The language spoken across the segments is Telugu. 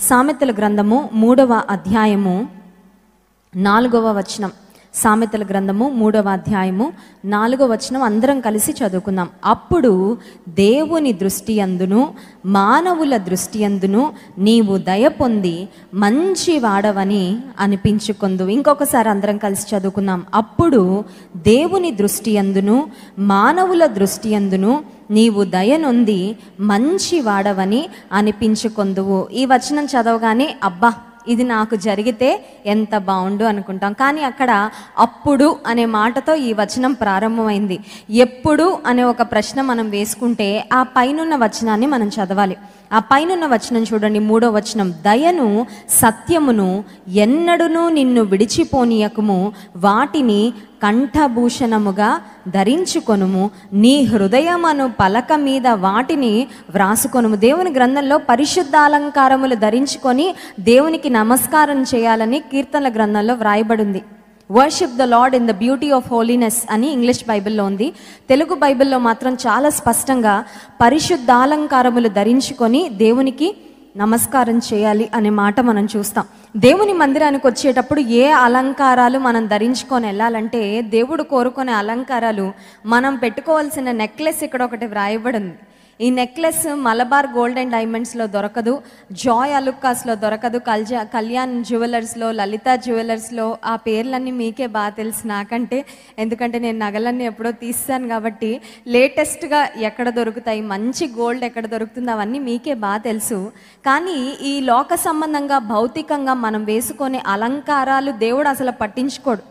సామెతల గ్రంథము 3వ అధ్యాయము 4వ వచనం. సామెతల గ్రంథము 3వ అధ్యాయము 4వ వచనం అందరం కలిసి చదువుకుందాం. అప్పుడు దేవుని దృష్టి యందును మానవుల దృష్టి యందును నీవు దయ పొంది మంచి వాడవని అనిపించుకొందు. ఇంకొకసారి అందరం కలిసి చదువుకుందాం. అప్పుడు దేవుని దృష్టి యందును మానవుల దృష్టి యందును నీవు దయనొంది మంచి వాడవని అనిపించుకొందువు. ఈ వచనం చదవగానే అబ్బా ఇది నాకు జరిగితే ఎంత బాగుండు అనుకుంటాం. కానీ అక్కడ అప్పుడు అనే మాటతో ఈ వచనం ప్రారంభమైంది. ఎప్పుడు అనే ఒక ప్రశ్న మనం వేసుకుంటే ఆ పైనున్న వచనాన్ని మనం చదవాలి. ఆ పైనున్న వచనం చూడండి, 3వ వచనం. దయను సత్యమును ఎన్నడునూ నిన్ను విడిచిపోనీయకుము, వాటిని కంఠభూషణముగా ధరించుకొనుము, నీ హృదయమను పలక మీద వాటిని వ్రాసుకొనుము. దేవుని గ్రంథంలో పరిశుద్ధ అలంకారములు ధరించుకొని దేవునికి నమస్కారం చేయాలని కీర్తనల గ్రంథంలో వ్రాయబడింది. Worship the lord in the beauty of holiness అని ఇంగ్లీష్ బైబిల్లో ఉంది. తెలుగు బైబిల్లో మాత్రం చాలా స్పష్టంగా పరిశుద్ధాలంకారములు ధరించుకొని దేవునికి నమస్కారం చేయాలి అనే మాట మనం చూస్తాం. దేవుని మందిరానికి వచ్చేటప్పుడు ఏ అలంకారాలు మనం ధరించుకొని వెళ్ళాలంటే, దేవుడు కోరుకునే అలంకారాలు మనం పెట్టుకోవాల్సిన నెక్లెస్ ఇక్కడ ఒకటి వ్రాయబడింది. ఈ నెక్లెస్ మలబార్ గోల్డ్ అండ్ డైమండ్స్లో దొరకదు, జాయ్ అలుక్కాస్లో దొరకదు, కళ్యాణ్ జ్యువెలర్స్లో, లలిత జ్యువెలర్స్లో. ఆ పేర్లన్నీ మీకే బాగా తెలుసు నాకంటే, ఎందుకంటే నేను నగలన్నీ ఎప్పుడో తీస్తాను కాబట్టి. లేటెస్ట్గా ఎక్కడ దొరుకుతాయి, మంచి గోల్డ్ ఎక్కడ దొరుకుతుందో అవన్నీ మీకే బాగా తెలుసు. కానీ ఈ లోక సంబంధంగా భౌతికంగా మనం వేసుకునే అలంకారాలు దేవుడు అసలు పట్టించుకోడు.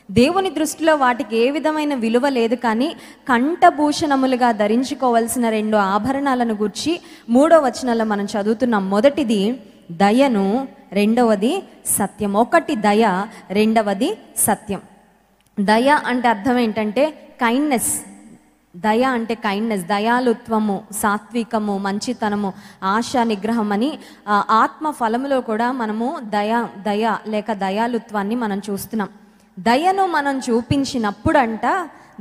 దేవుని దృష్టిలో వాటికి ఏ విధమైన విలువ లేదు. కానీ కంఠభూషణములుగా ధరించుకోవాల్సిన 2 ఆభరణాలను గూర్చి 3వ వచనంలో మనం చదువుతున్నాం. మొదటిది దయను, రెండవది సత్యం. ఒకటి దయ, రెండవది సత్యం. దయ అంటే అర్థం ఏంటంటే కైండ్నెస్. దయ అంటే కైండ్నెస్, దయాలుత్వము, సాత్వికము, మంచితనము, ఆశా నిగ్రహం అని ఆత్మ ఫలములో కూడా మనము దయ లేక దయాలుత్వాన్ని మనం చూస్తున్నాం. దయను మనం చూపించినప్పుడంట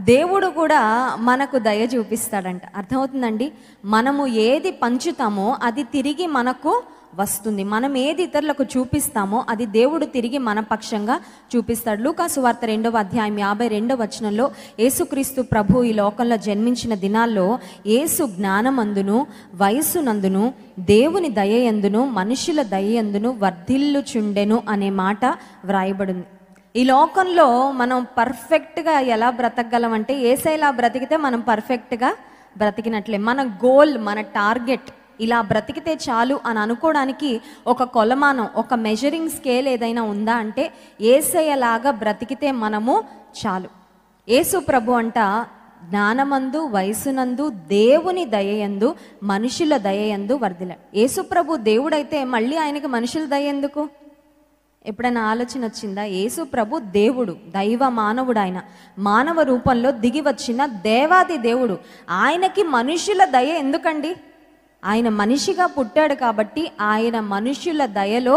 దేవుడు కూడా మనకు దయ చూపిస్తాడంట. అర్థమవుతుందండి? మనము ఏది పంచుతామో అది తిరిగి మనకు వస్తుంది. మనం ఏది ఇతరులకు చూపిస్తామో అది దేవుడు తిరిగి మన పక్షంగా చూపిస్తాడు. లూకా సువార్త 2వ అధ్యాయం 52వ వచనంలో యేసుక్రీస్తు ప్రభు ఈ లోకంలో జన్మించిన దినాల్లో యేసు జ్ఞానమందును వయస్సునందును దేవుని దయయందును మనుషుల దయయందును వర్ధిల్లుచుండెను అనే మాట వ్రాయబడింది. ఈ లోకంలో మనం పర్ఫెక్ట్గా ఎలా బ్రతకగలం అంటే, యేసయ్యలా బ్రతికితే మనం పర్ఫెక్ట్గా బ్రతికినట్లే. మన గోల్, మన టార్గెట్ ఇలా బ్రతికితే చాలు అని అనుకోవడానికి ఒక కొలమానం, ఒక మెజరింగ్ స్కేల్ ఏదైనా ఉందా అంటే యేసయ్యలాగా బ్రతికితే మనము చాలు. యేసు ప్రభు అంట జ్ఞానమందు వయసునందు దేవుని దయయందు మనుషుల దయయందు వర్ధిల్లాడు. యేసు ప్రభు దేవుడైతే మళ్ళీ ఆయనకి మనుషుల దయ ఎందుకు? ఎప్పుడైనా ఆలోచన వచ్చిందా? యేసు ప్రభు దేవుడు, దైవ మానవుడు. ఆయన మానవ రూపంలో దిగి వచ్చిన దేవాది దేవుడు. ఆయనకి మనుషుల దయ ఎందుకండి? ఆయన మనిషిగా పుట్టాడు కాబట్టి ఆయన మనుషుల దయలో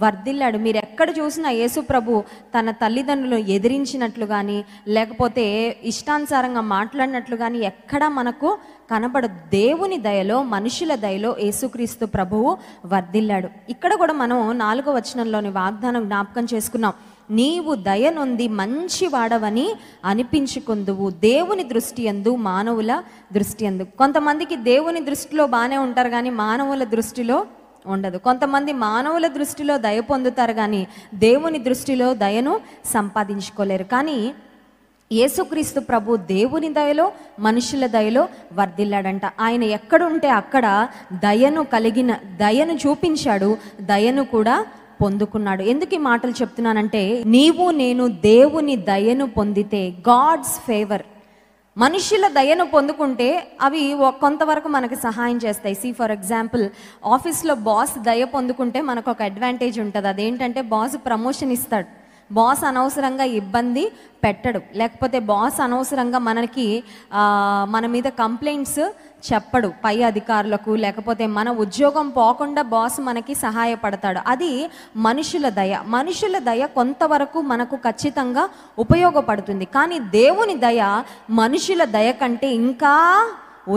వర్ధిల్లాడు. మీరు ఎక్కడ చూసినా యేసు ప్రభు తన తల్లిదండ్రులను ఎదిరించినట్లు కానీ లేకపోతే ఇష్టానుసారంగా మాట్లాడినట్లు కానీ ఎక్కడా మనకు కనబడదు. దేవుని దయలో, మనుషుల దయలో యేసుక్రీస్తు ప్రభువు వర్ధిల్లాడు. ఇక్కడ కూడా మనం 4వ వచనంలోని వాగ్దానం జ్ఞాపకం చేసుకున్నాం. నీవు దయనొంది మంచి వాడవని అనిపించుకొందువు, దేవుని దృష్టి యందు మానవుల దృష్టి యందు. కొంతమందికి దేవుని దృష్టిలో బాగానే ఉంటారు కానీ మానవుల దృష్టిలో ఉండదు. కొంతమంది మానవుల దృష్టిలో దయ పొందుతారు కానీ దేవుని దృష్టిలో దయను సంపాదించుకోలేరు. కానీ యేసుక్రీస్తు ప్రభు దేవుని దయలో మనుషుల దయలో వర్ధిల్లాడంట. ఆయన ఎక్కడుంటే అక్కడ దయను చూపించాడు, దయను కూడా పొందుకున్నాడు. ఎందుకు ఈ మాటలు చెప్తున్నానంటే, నీవు నేను దేవుని దయను పొందితే, గాడ్స్ ఫేవర్, మనుషుల దయను పొందుకుంటే అవి కొంతవరకు మనకు సహాయం చేస్తాయి. ఫర్ ఎగ్జాంపుల్, ఆఫీస్లో బాస్ దయ పొందుకుంటే మనకు ఒక అడ్వాంటేజ్ ఉంటుంది. అదేంటంటే బాస్ ప్రమోషన్ ఇస్తాడు. బాస్ అనవసరంగా ఇబ్బంది పెట్టడు. లేకపోతే బాస్ అనవసరంగా మన మీద కంప్లైంట్స్ చెప్పడు పై అధికారులకు. లేకపోతే మన ఉద్యోగం పోకుండా బాస్ మనకి సహాయపడతాడు. అది మనుషుల దయ. మనుషుల దయ కొంతవరకు మనకు ఖచ్చితంగా ఉపయోగపడుతుంది. కానీ దేవుని దయ మనుషుల దయ కంటే ఇంకా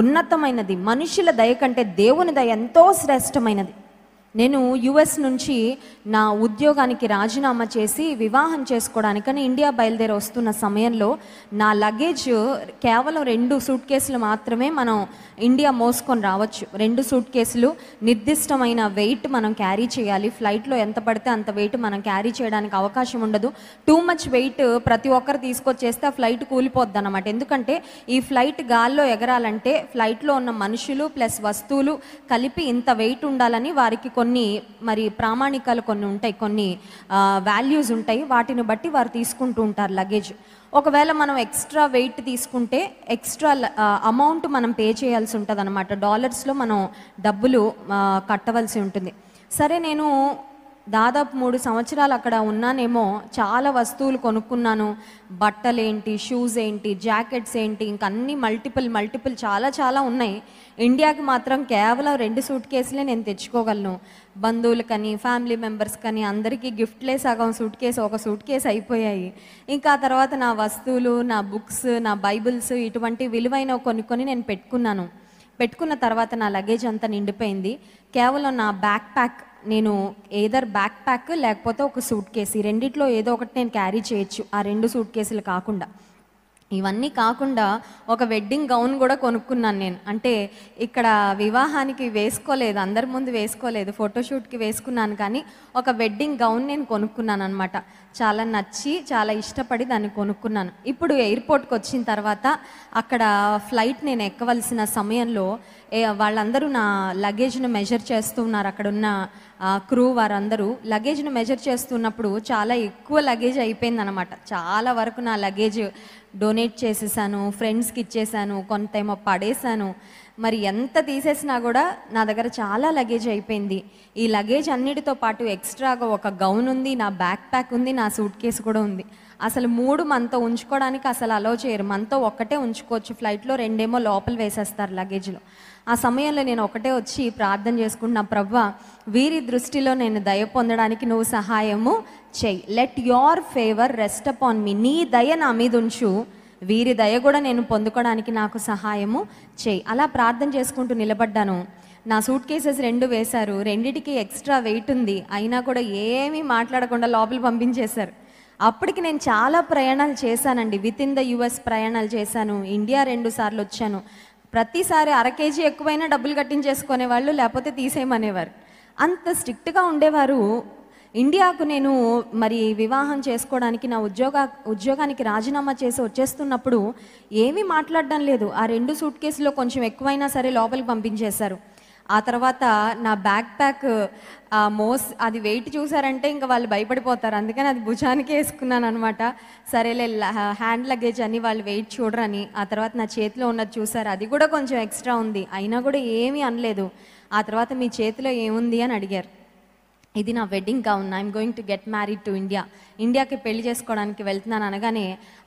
ఉన్నతమైనది. మనుషుల దయ కంటే దేవుని దయ ఎంతో శ్రేష్టమైనది. నేను యుఎస్ నుంచి నా ఉద్యోగానికి రాజీనామా చేసి వివాహం చేసుకోవడానికని ఇండియా బయలుదేరి వస్తున్న సమయంలో నా లగేజ్ కేవలం 2 సూట్ కేసులు మాత్రమే మనం ఇండియా మోసుకొని రావచ్చు. 2 సూట్ కేసులు, నిర్దిష్టమైన వెయిట్ మనం క్యారీ చేయాలి. ఫ్లైట్లో ఎంత పడితే అంత వెయిట్ మనం క్యారీ చేయడానికి అవకాశం ఉండదు. టూ మచ్ వెయిట్ ప్రతి ఒక్కరు తీసుకొచ్చేస్తే ఆ ఫ్లైట్ కూలిపోద్ది అన్నమాట. ఎందుకంటే ఈ ఫ్లైట్ గాల్లో ఎగరాలంటే ఫ్లైట్లో ఉన్న మనుషులు ప్లస్ వస్తువులు కలిపి ఇంత వెయిట్ ఉండాలని వారికి కొన్ని మరి ప్రామాణికాలు కొన్ని ఉంటాయి, కొన్ని వాల్యూస్ ఉంటాయి. వాటిని బట్టి వారు తీసుకుంటూ ఉంటారు లగేజ్. ఒకవేళ మనం ఎక్స్ట్రా వెయిట్ తీసుకుంటే ఎక్స్ట్రా అమౌంట్ మనం పే చేయాల్సి ఉంటుంది అనమాట. డాలర్స్లో మనం డబ్బులు కట్టవలసి ఉంటుంది. సరే, నేను దాదాపు 3 సంవత్సరాలు అక్కడ ఉన్నానేమో. చాలా వస్తువులు కొనుక్కున్నాను. బట్టలు ఏంటి, షూస్ ఏంటి, జాకెట్స్ ఏంటి, ఇంక అన్నీ మల్టిపుల్ చాలా ఉన్నాయి. ఇండియాకి మాత్రం కేవలం 2 సూట్ కేసులే నేను తెచ్చుకోగలను. బంధువులకని, ఫ్యామిలీ మెంబర్స్ కానీ అందరికీ గిఫ్ట్లే సగం ఒక సూట్ కేసు అయిపోయాయి. ఇంకా ఆ తర్వాత నా వస్తువులు, నా బుక్స్, నా బైబిల్స్, ఇటువంటి విలువైన కొన్ని నేను పెట్టుకున్న తర్వాత నా లగేజ్ అంతా నిండిపోయింది. కేవలం నా బ్యాక్ ప్యాక్, నేను ఏదర్ బ్యాక్ ప్యాక్ లేకపోతే ఒక సూట్ కేసు, ఈ రెండిట్లో ఏదో ఒకటి నేను క్యారీ చేయొచ్చు, ఆ 2 సూట్ కేసులు కాకుండా. ఇవన్నీ కాకుండా ఒక వెడ్డింగ్ గౌన్ కూడా కొనుక్కున్నాను నేను. అంటే ఇక్కడ వివాహానికి వేసుకోలేదు, అందరి ముందు వేసుకోలేదు, ఫోటోషూట్కి వేసుకున్నాను. కానీ ఒక వెడ్డింగ్ గౌన్ నేను కొనుక్కున్నాను అనమాట. చాలా నచ్చి, చాలా ఇష్టపడి దాన్ని కొనుక్కున్నాను. ఇప్పుడు ఎయిర్పోర్ట్కి వచ్చిన తర్వాత అక్కడ ఫ్లైట్ నేను ఎక్కవలసిన సమయంలో వాళ్ళందరూ నా లగేజ్ను మెజర్ చేస్తూ ఉన్నారు. అక్కడున్న క్రూ వారందరూ లగేజ్ను మెజర్ చేస్తున్నప్పుడు చాలా ఎక్కువ లగేజ్ అయిపోయింది అనమాట. చాలా వరకు నా లగేజ్ డొనేట్ చేసేసాను, ఫ్రెండ్స్కి ఇచ్చేసాను, కొంతేమో పడేసాను. మరి ఎంత తీసేసినా కూడా నా దగ్గర చాలా లగేజ్ అయిపోయింది. ఈ లగేజ్ అన్నిటితో పాటు ఎక్స్ట్రాగా ఒక గౌన్ ఉంది, నా బ్యాక్ ప్యాక్ ఉంది, నా సూట్ కేసు కూడా ఉంది. అసలు 3 మనతో ఉంచుకోవడానికి అసలు అలో చేయరు. మనతో ఒక్కటే ఉంచుకోవచ్చు. ఫ్లైట్లో 2 ఏమో లోపల వేసేస్తారు లగేజ్లో. ఆ సమయంలో నేను ఒకటే వచ్చి ప్రార్థన చేసుకుంటున్నా, ప్రభువా, వీరి దృష్టిలో నేను దయ పొందడానికి నువ్వు సహాయము చెయ్యి. Let your favour rest upon me. నీ దయ నా మీద ఉంచు, వీరి దయ కూడా నేను పొందుకోవడానికి నాకు సహాయము చెయ్యి. అలా ప్రార్థన చేసుకుంటూ నిలబడ్డాను. నా సూట్ కేసెస్ 2 వేశారు. రెండిటికి ఎక్స్ట్రా వెయిట్ ఉంది. అయినా కూడా ఏమీ మాట్లాడకుండా లోపల పంపించేశారు. అప్పటికి నేను చాలా ప్రయాణాలు చేశానండి. విత్ ఇన్ ద యుఎస్ ప్రయాణాలు చేశాను. ఇండియా 2 సార్లు వచ్చాను. ప్రతిసారి 1/2 కేజీ ఎక్కువైనా డబ్బులు కట్టించేసుకునేవాళ్ళు, లేకపోతే తీసేయమనేవారు. అంత స్ట్రిక్ట్గా ఉండేవారు. ఇండియాకు నేను మరి వివాహం చేసుకోవడానికి నా ఉద్యోగానికి రాజీనామా చేసి వచ్చేస్తున్నప్పుడు ఏమీ మాట్లాడడం లేదు. ఆ 2 సూట్ కేసులో కొంచెం ఎక్కువైనా సరే లోపలికి పంపించేశారు. ఆ తర్వాత నా బ్యాక్ ప్యాక్ అది వెయిట్ చూసారంటే ఇంకా వాళ్ళు భయపడిపోతారు. అందుకని అది భుజానికి వేసుకున్నాను అనమాట. సరేలే, హ్యాండ్ లగేజ్ అని వాళ్ళు వెయిట్ చూడరని. ఆ తర్వాత నా చేతిలో ఉన్నది చూసారు, అది కూడా కొంచెం ఎక్స్ట్రా ఉంది. అయినా కూడా ఏమీ అనలేదు. ఆ తర్వాత మీ చేతిలో ఏముంది అని అడిగారు. ఇది నా wedding gown, I'm going to get married to ఇండియాకి పెళ్లి చేసుకోవడానికి వెళ్తున్నాను అనగానే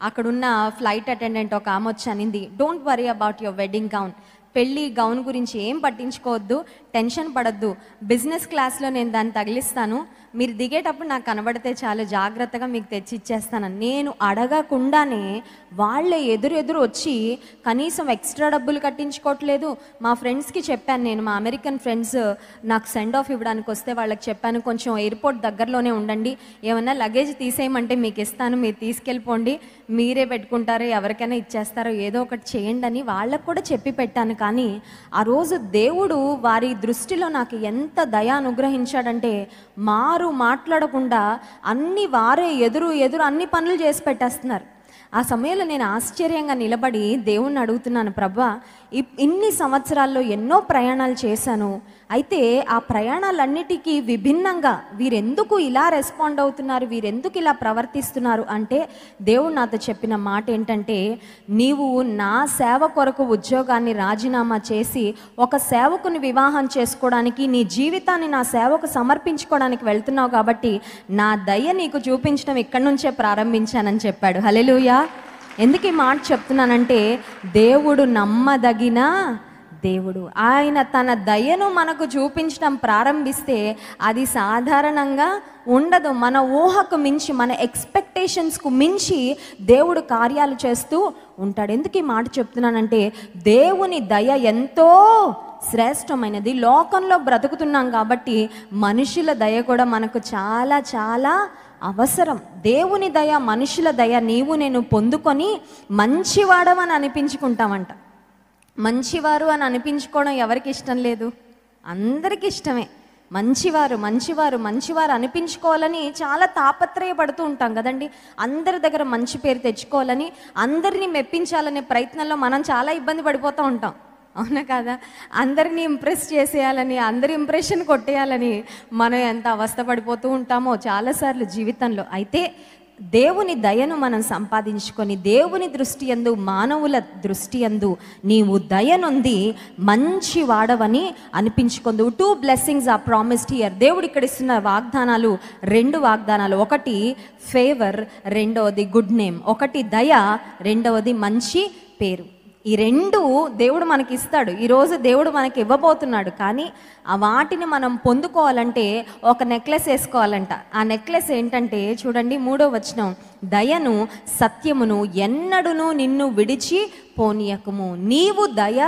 అక్కడున్న ఫ్లైట్ అటెండెంట్ ఒక ఆమె వచ్చి అనింది, don't worry about your wedding gown. పెళ్ళి గౌన్ గురించి ఏం పట్టించుకోవద్దు, టెన్షన్ పడద్దు. బిజినెస్ క్లాస్లో నేను దాన్ని తగిలిస్తాను, మీరు దిగేటప్పుడు నాకు కనబడితే చాలా జాగ్రత్తగా మీకు తెచ్చి ఇచ్చేస్తాను. నేను అడగకుండానే వాళ్ళే ఎదురు వచ్చి కనీసం ఎక్స్ట్రా డబ్బులు కట్టించుకోవట్లేదు. మా ఫ్రెండ్స్కి చెప్పాను, నేను మా అమెరికన్ ఫ్రెండ్స్ నాకు సెండ్ ఆఫ్ ఇవ్వడానికి వస్తే వాళ్ళకి చెప్పాను, కొంచెం ఎయిర్పోర్ట్ దగ్గరలోనే ఉండండి, ఏమన్నా లగేజ్ తీసేయమంటే మీకు ఇస్తాను, మీరు తీసుకెళ్ళిపోండి, మీరే పెట్టుకుంటారో ఎవరికైనా ఇచ్చేస్తారో ఏదో ఒకటి చేయండి అని వాళ్ళకు కూడా చెప్పి పెట్టాను. కానీ ఆ రోజు దేవుడు వారి దృష్టిలో నాకు ఎంత దయ అనుగ్రహించాడంటే మాట్లాడకుండా అన్ని వారే ఎదురు అన్ని పనులు చేసి పెట్టేస్తున్నారు. ఆ సమయంలో నేను ఆశ్చర్యంగా నిలబడి దేవుణ్ణి అడుగుతున్నాను, ప్రభువా, ఇన్ని సంవత్సరాల్లో ఎన్నో ప్రయాణాలు చేశాను, అయితే ఆ ప్రయాణాలన్నిటికీ విభిన్నంగా వీరెందుకు ఇలా రెస్పాండ్ అవుతున్నారు, వీరెందుకు ఇలా ప్రవర్తిస్తున్నారు అంటే దేవుడు నాతో చెప్పిన మాట ఏంటంటే, నీవు నా సేవ కొరకు ఉద్యోగాన్ని రాజీనామా చేసి ఒక సేవకుని వివాహం చేసుకోవడానికి, నీ జీవితాన్ని నా సేవకు సమర్పించుకోవడానికి వెళ్తున్నావు కాబట్టి నా దయ నీకు చూపించడం ఇక్కడి నుంచే ప్రారంభించానని చెప్పాడు. హల్లెలూయా. ఎందుకు ఈ మాట చెప్తున్నానంటే, దేవుడు నమ్మదగిన దేవుడు. ఆయన తన దయను మనకు చూపించడం ప్రారంభిస్తే అది సాధారణంగా ఉండదు. మన ఊహకు మించి, మన ఎక్స్పెక్టేషన్స్కు మించి దేవుడు కార్యాలు చేస్తూ ఉంటాడు. ఎందుకు ఈ మాట చెప్తున్నానంటే, దేవుని దయ ఎంతో శ్రేష్టమైనది. లోకంలో బ్రతుకుతున్నాం కాబట్టి మనుషుల దయ కూడా మనకు చాలా చాలా అవసరం. దేవుని దయ, మనుషుల దయ నీవు నేను పొందుకొని మంచివాడమని అనిపించుకుంటామంట. మంచివారు అని అనిపించుకోవడం ఎవరికి ఇష్టం లేదు? అందరికీ ఇష్టమే. మంచివారు మంచివారు మంచివారు అనిపించుకోవాలని చాలా తాపత్రయపడుతూ ఉంటాం కదండి. అందరి దగ్గర మంచి పేరు తెచ్చుకోవాలని, అందరినీ మెప్పించాలనే ప్రయత్నంలో మనం చాలా ఇబ్బంది పడిపోతూ ఉంటాం, అవునా కాదా? అందరినీ ఇంప్రెస్ చేసేయాలని, అందరి ఇంప్రెషన్ కొట్టేయాలని మనం ఎంత అవస్థ పడిపోతూ ఉంటామో చాలాసార్లు జీవితంలో. అయితే దేవుని దయను మనం సంపాదించుకొని దేవుని దృష్టి యందు, మానవుల దృష్టి యందు నీవు దయనుంది మంచి వాడవని అనిపించుకుందు. 2 blessings are promised here. దేవుడు ఇక్కడ ఇస్తున్న వాగ్దానాలు 2 వాగ్దానాలు. ఒకటి ఫేవర్, రెండవది గుడ్ నేమ్. ఒకటి దయ, రెండవది మంచి పేరు. ఈ 2 దేవుడు మనకి ఇస్తాడు. ఈరోజు దేవుడు మనకి ఇవ్వబోతున్నాడు. కానీ ఆ వాటిని మనం పొందుకోవాలంటే ఒక నెక్లెస్ వేసుకోవాలంట. ఆ నెక్లెస్ ఏంటంటే చూడండి 3వ వచనం, దయను సత్యమును ఎన్నడును నిన్ను విడిచి పోనీయకము. నీవు దయ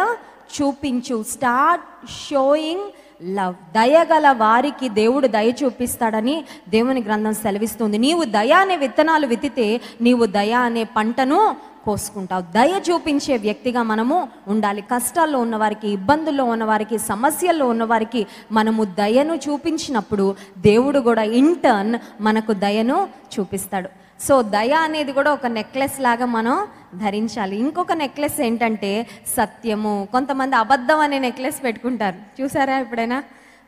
చూపించు. Start sowing love. దయగల వారికి దేవుడు దయ చూపిస్తాడని దేవుని గ్రంథం సెలవిస్తుంది. నీవు దయ అనే విత్తనాలు విత్తితే నీవు దయ అనే పంటను కోసుకుంటావు. దయ చూపించే వ్యక్తిగా మనము ఉండాలి. కష్టాల్లో ఉన్నవారికి, ఇబ్బందుల్లో ఉన్నవారికి, సమస్యల్లో ఉన్నవారికి మనము దయను చూపించినప్పుడు దేవుడు కూడా ఇంటర్న్ మనకు దయను చూపిస్తాడు. సో దయ అనేది కూడా ఒక నెక్లెస్ లాగా మనం ధరించాలి. ఇంకొక నెక్లెస్ ఏంటంటే సత్యము. కొంతమంది అబద్ధం అనే నెక్లెస్ పెట్టుకుంటారు, చూసారా ఎప్పుడైనా?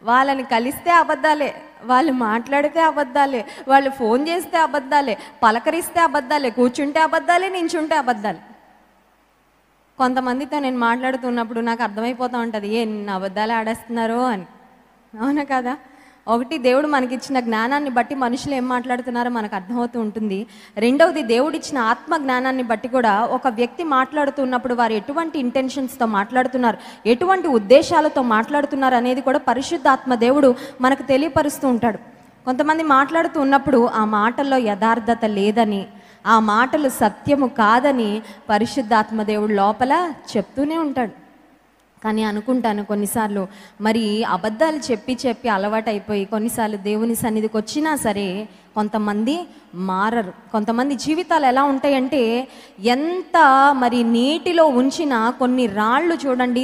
వాళ్ళని కలిస్తే అబద్ధాలే, వాళ్ళు మాట్లాడితే అబద్ధాలే, వాళ్ళు ఫోన్ చేస్తే అబద్ధాలే, పలకరిస్తే అబద్ధాలే, కూర్చుంటే అబద్ధాలే, నించుంటే అబద్ధాలే. కొంతమందితో నేను మాట్లాడుతున్నప్పుడు నాకు అర్థమైపోతూ ఉంటుంది ఎన్ని అబద్ధాలు ఆడేస్తున్నారో అని, అవునా కదా? ఒకటి, దేవుడు మనకిచ్చిన జ్ఞానాన్ని బట్టి మనుషులు ఏం మాట్లాడుతున్నారో మనకు అర్థమవుతూ ఉంటుంది. రెండవది, దేవుడిచ్చిన ఆత్మ జ్ఞానాన్ని బట్టి కూడా ఒక వ్యక్తి మాట్లాడుతున్నప్పుడు వారు ఎటువంటి ఇంటెన్షన్స్తో మాట్లాడుతున్నారు, ఎటువంటి ఉద్దేశాలతో మాట్లాడుతున్నారు అనేది కూడా పరిశుద్ధాత్మ దేవుడు మనకు తెలియపరుస్తూ ఉంటాడు. కొంతమంది మాట్లాడుతూ ఉన్నప్పుడు ఆ మాటల్లో యథార్థత లేదని, ఆ మాటలు సత్యము కాదని పరిశుద్ధాత్మ దేవుడు లోపల చెప్తూనే ఉంటాడు. కానీ అనుకుంటాను కొన్నిసార్లు మరి అబద్ధాలు చెప్పి చెప్పి అలవాటు అయిపోయి కొన్నిసార్లు దేవుని సన్నిధికి వచ్చినా సరే కొంతమంది మారరు. కొంతమంది జీవితాలు ఎలా ఉంటాయంటే ఎంత మరి నీటిలో ఉంచినా, కొన్ని రాళ్ళు చూడండి,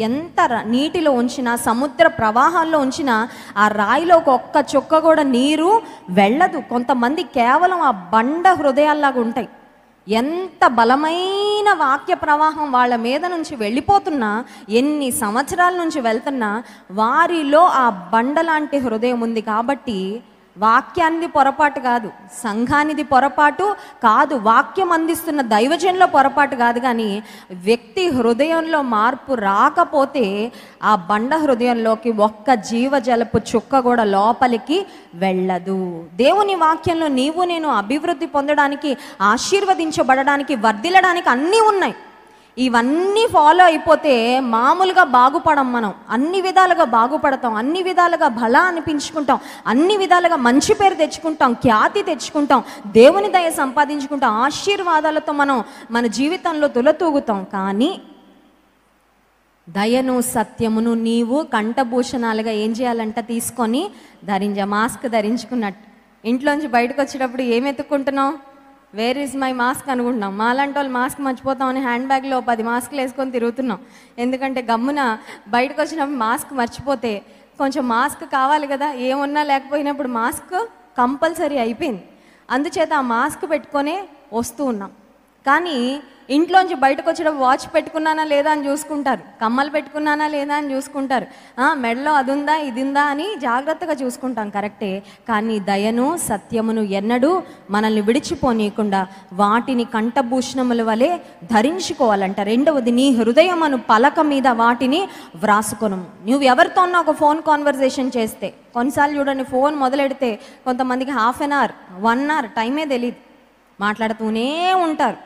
ఎంత నీటిలో ఉంచినా, సముద్ర ప్రవాహాల్లో ఉంచినా ఆ రాయిలో ఒక్క చుక్క కూడా నీరు వెళ్ళదు. కొంతమంది కేవలం ఆ బండ హృదయాల్లాగా ఉంటాయి. ఎంత బలమైన వాక్య ప్రవాహం వాళ్ళ మీద నుంచి వెళ్ళిపోతున్నా, ఎన్ని సంవత్సరాల నుంచి వెళ్తున్నా వారిలో ఆ బండలాంటి హృదయం ఉంది. కాబట్టి వాక్యాన్ని పొరపాటు కాదు, సంఘానిది పొరపాటు కాదు, వాక్యం అందిస్తున్న దైవజనుల పొరపాటు కాదు. కానీ వ్యక్తి హృదయంలో మార్పు రాకపోతే ఆ బండ హృదయంలోకి ఒక్క జీవజలపు చుక్క కూడా లోపలికి వెళ్ళదు. దేవుని వాక్యంలో నీవు నేను అభివృద్ధి పొందడానికి, ఆశీర్వదించబడడానికి, వర్ధిల్లడానికి అన్నీ ఉన్నాయి. ఇవన్నీ ఫాలో అయిపోతే మామూలుగా బాగుపడం. మనం అన్ని విధాలుగా బాగుపడతాం, అన్ని విధాలుగా బల అనిపించుకుంటాం, అన్ని విధాలుగా మంచి పేరు తెచ్చుకుంటాం, ఖ్యాతి తెచ్చుకుంటాం, దేవుని దయ సంపాదించుకుంటాం, ఆశీర్వాదాలతో మనం మన జీవితంలో తులతూగుతాం. కానీ దయను సత్యమును నీవు కంఠభూషణాలుగా ఏం చేయాలంట? తీసుకొని మాస్క్ ధరించుకున్నట్టు. ఇంట్లోంచి బయటకు వచ్చేటప్పుడు ఏం ఎత్తుక్కుంటున్నాం? వేర్ ఈజ్ మై మాస్క్ అనుకుంటున్నాం. మాలాంటి వాళ్ళు మాస్క్ మర్చిపోతామని హ్యాండ్ బ్యాగ్లో 10 మాస్కులు వేసుకొని తిరుగుతున్నాం. ఎందుకంటే గమ్మున బయటకు వచ్చినప్పుడు మాస్క్ మర్చిపోతే కొంచెం మాస్క్ కావాలి కదా, ఏమున్నా లేకపోయినప్పుడు మాస్క్ కంపల్సరీ అయిపోయింది. అందుచేత ఆ మాస్క్ పెట్టుకొనే వస్తూ ఉన్నాం. కానీ ఇంట్లోంచి బయటకు వచ్చేటప్పుడు వాచ్ పెట్టుకున్నానా లేదా అని చూసుకుంటారు, కమ్మలు పెట్టుకున్నానా లేదా అని చూసుకుంటారు, మెడలో అది ఉందా ఇది ఉందా అని జాగ్రత్తగా చూసుకుంటాం, కరెక్టే. కానీ దయను సత్యమును ఎన్నడూ మనల్ని విడిచిపోనీయకుండా వాటిని కంఠభూషణముల వలె ధరించుకోవాలంట. రెండవది, నీ హృదయమును పలక మీద వాటిని వ్రాసుకొను. నువ్వు ఎవరితో ఉన్నా ఒక ఫోన్ కాన్వర్జేషన్ చేస్తే, కొన్నిసార్లు చూడండి ఫోన్ మొదలెడితే కొంతమందికి 1/2 hour 1 hour టైమే తెలియదు, మాట్లాడుతూనే ఉంటారు.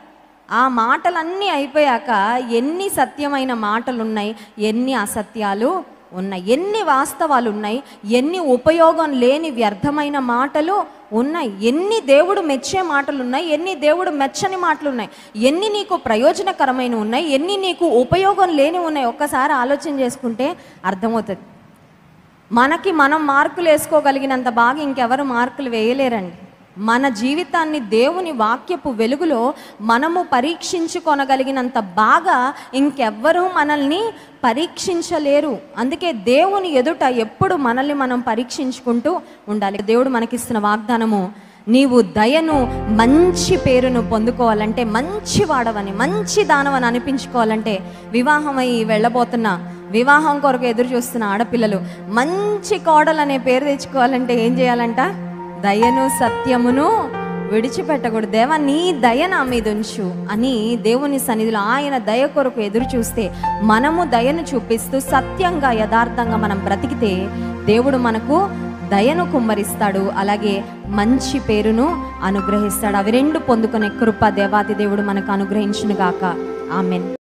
ఆ మాటలన్నీ అయిపోయాక ఎన్ని సత్యమైన మాటలు ఉన్నాయి, ఎన్ని అసత్యాలు ఉన్నాయి. ఎన్ని వాస్తవాలు ఉన్నాయి, ఎన్ని ఉపయోగం లేని వ్యర్థమైన మాటలు ఉన్నాయి, ఎన్ని దేవుడు మెచ్చే మాటలు ఉన్నాయి, ఎన్ని దేవుడు మెచ్చని మాటలు ఉన్నాయి, ఎన్ని నీకు ప్రయోజనకరమైన ఉన్నాయి, ఎన్ని నీకు ఉపయోగం లేని ఉన్నాయి. ఒక్కసారి ఆలోచన చేసుకుంటే అర్థమవుతుంది. మనకి మనం మార్కులు వేసుకోగలిగినంత బాగా ఇంకెవరు మార్కులు వేయలేరండి. మన జీవితాన్ని దేవుని వాక్యపు వెలుగులో మనము పరీక్షించుకొనగలిగినంత బాగా ఇంకెవ్వరూ మనల్ని పరీక్షించలేరు. అందుకే దేవుని ఎదుట ఎప్పుడు మనల్ని మనం పరీక్షించుకుంటూ ఉండాలి. దేవుడు మనకిస్తున్న వాగ్దానము, నీవు దయను, మంచి పేరును పొందుకోవాలంటే, మంచి వాడవని, మంచి దానవని అనిపించుకోవాలంటే, వివాహమై వెళ్ళబోతున్న, వివాహం కొరకు ఎదురు చూస్తున్న ఆడపిల్లలు మంచి కోడలు అనే పేరు తెచ్చుకోవాలంటే ఏం చేయాలంట? దయను సత్యమును విడిచిపెట్టకూడదు. దేవా, నీ దయ నా మీద ఉంచు అని దేవుని సన్నిధిలో ఆయన దయ కొరకు ఎదురు చూస్తే, మనము దయను చూపిస్తూ సత్యంగా యథార్థంగా మనం బ్రతికితే దేవుడు మనకు దయను కుమ్మరిస్తాడు, అలాగే మంచి పేరును అనుగ్రహిస్తాడు. అవి రెండు పొందుకునే కృప దేవాది దేవుడు మనకు అనుగ్రహించును గాక. ఆమెన్.